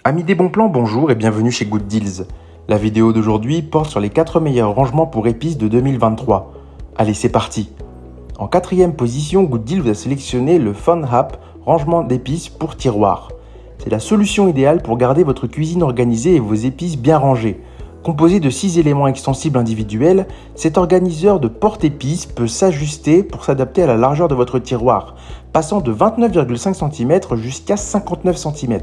Amis des bons plans, bonjour et bienvenue chez Good Deals. La vidéo d'aujourd'hui porte sur les 4 meilleurs rangements pour épices de 2023. Allez, c'est parti. En 4e position, Good Deals vous a sélectionné le Fun App rangement d'épices pour tiroir. C'est la solution idéale pour garder votre cuisine organisée et vos épices bien rangées. Composé de 6 éléments extensibles individuels, cet organiseur de porte-épices peut s'ajuster pour s'adapter à la largeur de votre tiroir, passant de 29,5 cm jusqu'à 59 cm.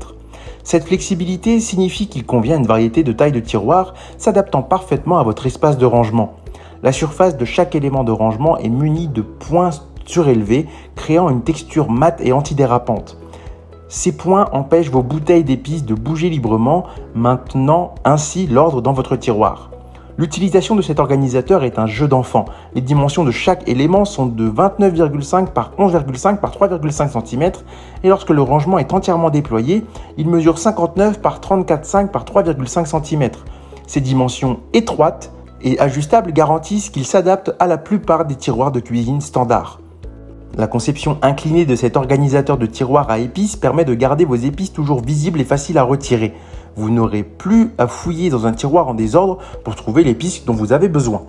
Cette flexibilité signifie qu'il convient à une variété de tailles de tiroirs, s'adaptant parfaitement à votre espace de rangement. La surface de chaque élément de rangement est munie de points surélevés, créant une texture mate et antidérapante. Ces points empêchent vos bouteilles d'épices de bouger librement, maintenant ainsi l'ordre dans votre tiroir. L'utilisation de cet organisateur est un jeu d'enfant. Les dimensions de chaque élément sont de 29,5 par 11,5 par 3,5 cm et lorsque le rangement est entièrement déployé, il mesure 59 par 34,5 par 3,5 cm. Ces dimensions étroites et ajustables garantissent qu'il s'adapte à la plupart des tiroirs de cuisine standards. La conception inclinée de cet organisateur de tiroir à épices permet de garder vos épices toujours visibles et faciles à retirer. Vous n'aurez plus à fouiller dans un tiroir en désordre pour trouver l'épice dont vous avez besoin.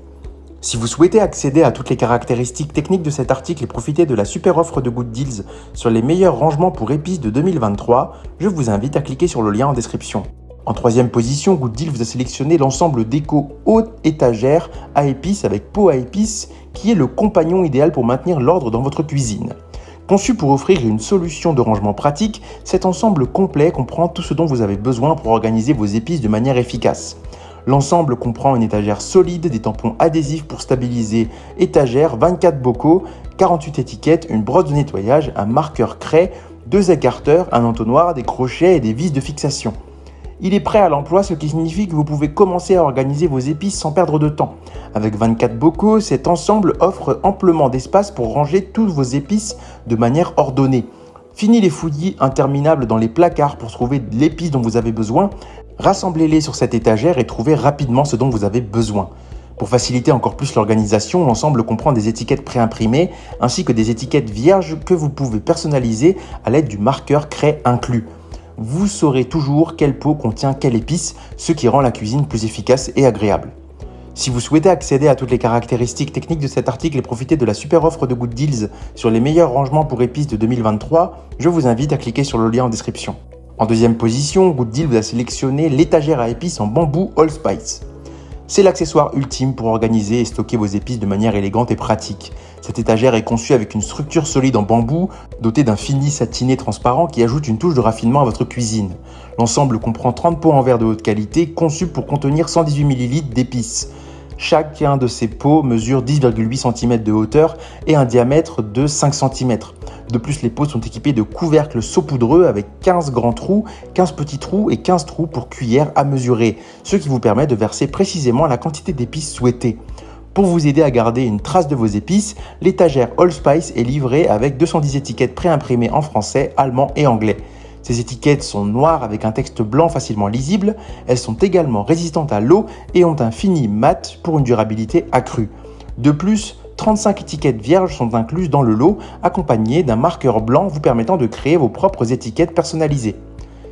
Si vous souhaitez accéder à toutes les caractéristiques techniques de cet article et profiter de la super offre de Good Deals sur les meilleurs rangements pour épices de 2023, je vous invite à cliquer sur le lien en description. En 3e position, Good Deals vous a sélectionné l'ensemble déco haute étagère à épices avec pot à épices qui est le compagnon idéal pour maintenir l'ordre dans votre cuisine. Conçu pour offrir une solution de rangement pratique, cet ensemble complet comprend tout ce dont vous avez besoin pour organiser vos épices de manière efficace. L'ensemble comprend une étagère solide, des tampons adhésifs pour stabiliser étagère, 24 bocaux, 48 étiquettes, une brosse de nettoyage, un marqueur craie, 2 écarteurs, un entonnoir, des crochets et des vis de fixation. Il est prêt à l'emploi, ce qui signifie que vous pouvez commencer à organiser vos épices sans perdre de temps. Avec 24 bocaux, cet ensemble offre amplement d'espace pour ranger toutes vos épices de manière ordonnée. Fini les fouillis interminables dans les placards pour trouver l'épice dont vous avez besoin. Rassemblez-les sur cette étagère et trouvez rapidement ce dont vous avez besoin. Pour faciliter encore plus l'organisation, l'ensemble comprend des étiquettes préimprimées ainsi que des étiquettes vierges que vous pouvez personnaliser à l'aide du marqueur craie inclus. Vous saurez toujours quel pot contient quelle épice, ce qui rend la cuisine plus efficace et agréable. Si vous souhaitez accéder à toutes les caractéristiques techniques de cet article et profiter de la super offre de Good Deals sur les meilleurs rangements pour épices de 2023, je vous invite à cliquer sur le lien en description. En 2e position, Good Deals vous a sélectionné l'étagère à épices en bambou Allspice. C'est l'accessoire ultime pour organiser et stocker vos épices de manière élégante et pratique. Cette étagère est conçue avec une structure solide en bambou, dotée d'un fini satiné transparent qui ajoute une touche de raffinement à votre cuisine. L'ensemble comprend 30 pots en verre de haute qualité, conçus pour contenir 118 ml d'épices. Chacun de ces pots mesure 10,8 cm de hauteur et un diamètre de 5 cm. De plus, les pots sont équipés de couvercles saupoudreux avec 15 grands trous, 15 petits trous et 15 trous pour cuillère à mesurer, ce qui vous permet de verser précisément la quantité d'épices souhaitée. Pour vous aider à garder une trace de vos épices, l'étagère Allspice est livrée avec 210 étiquettes préimprimées en français, allemand et anglais. Ces étiquettes sont noires avec un texte blanc facilement lisible, elles sont également résistantes à l'eau et ont un fini mat pour une durabilité accrue. De plus, 35 étiquettes vierges sont incluses dans le lot, accompagnées d'un marqueur blanc vous permettant de créer vos propres étiquettes personnalisées.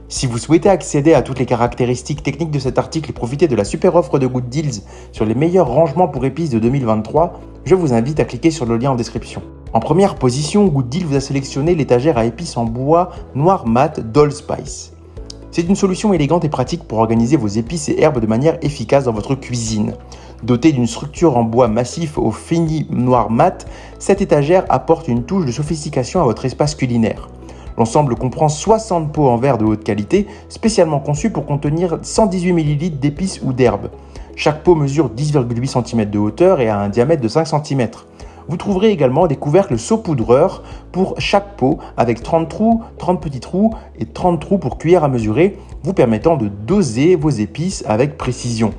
Si vous souhaitez accéder à toutes les caractéristiques techniques de cet article et profiter de la super offre de Good Deals sur les meilleurs rangements pour épices de 2023, je vous invite à cliquer sur le lien en description. En 1re position, Good Deals vous a sélectionné l'étagère à épices en bois noir mat d'Allspice. C'est une solution élégante et pratique pour organiser vos épices et herbes de manière efficace dans votre cuisine. Dotée d'une structure en bois massif au fini noir mat, cette étagère apporte une touche de sophistication à votre espace culinaire. L'ensemble comprend 60 pots en verre de haute qualité, spécialement conçus pour contenir 118 ml d'épices ou d'herbes. Chaque pot mesure 10,8 cm de hauteur et a un diamètre de 5 cm. Vous trouverez également des couvercles saupoudreurs pour chaque pot avec 30 trous, 30 petits trous et 30 trous pour cuillère à mesurer, vous permettant de doser vos épices avec précision.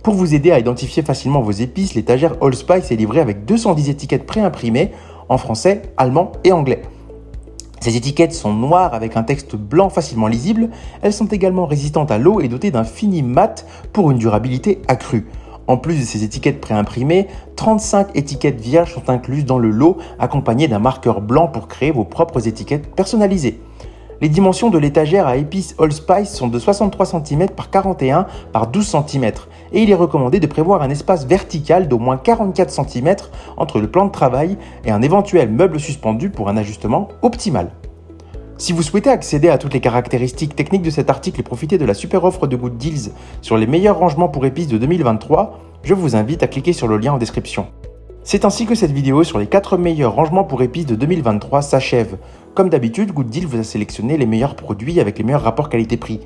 Pour vous aider à identifier facilement vos épices, l'étagère Allspice est livrée avec 210 étiquettes préimprimées en français, allemand et anglais. Ces étiquettes sont noires avec un texte blanc facilement lisible. Elles sont également résistantes à l'eau et dotées d'un fini mat pour une durabilité accrue. En plus de ces étiquettes préimprimées, 35 étiquettes vierges sont incluses dans le lot, accompagnées d'un marqueur blanc pour créer vos propres étiquettes personnalisées. Les dimensions de l'étagère à épices Allspice sont de 63 cm par 41 par 12 cm et il est recommandé de prévoir un espace vertical d'au moins 44 cm entre le plan de travail et un éventuel meuble suspendu pour un ajustement optimal. Si vous souhaitez accéder à toutes les caractéristiques techniques de cet article et profiter de la super offre de Good Deals sur les meilleurs rangements pour épices de 2023, je vous invite à cliquer sur le lien en description. C'est ainsi que cette vidéo sur les 4 meilleurs rangements pour épices de 2023 s'achève. Comme d'habitude, Good Deals vous a sélectionné les meilleurs produits avec les meilleurs rapports qualité-prix.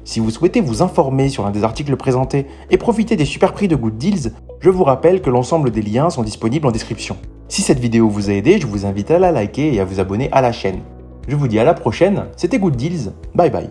Si vous souhaitez vous informer sur l'un des articles présentés et profiter des super prix de Good Deals, je vous rappelle que l'ensemble des liens sont disponibles en description. Si cette vidéo vous a aidé, je vous invite à la liker et à vous abonner à la chaîne. Je vous dis à la prochaine, c'était Good Deals, bye bye.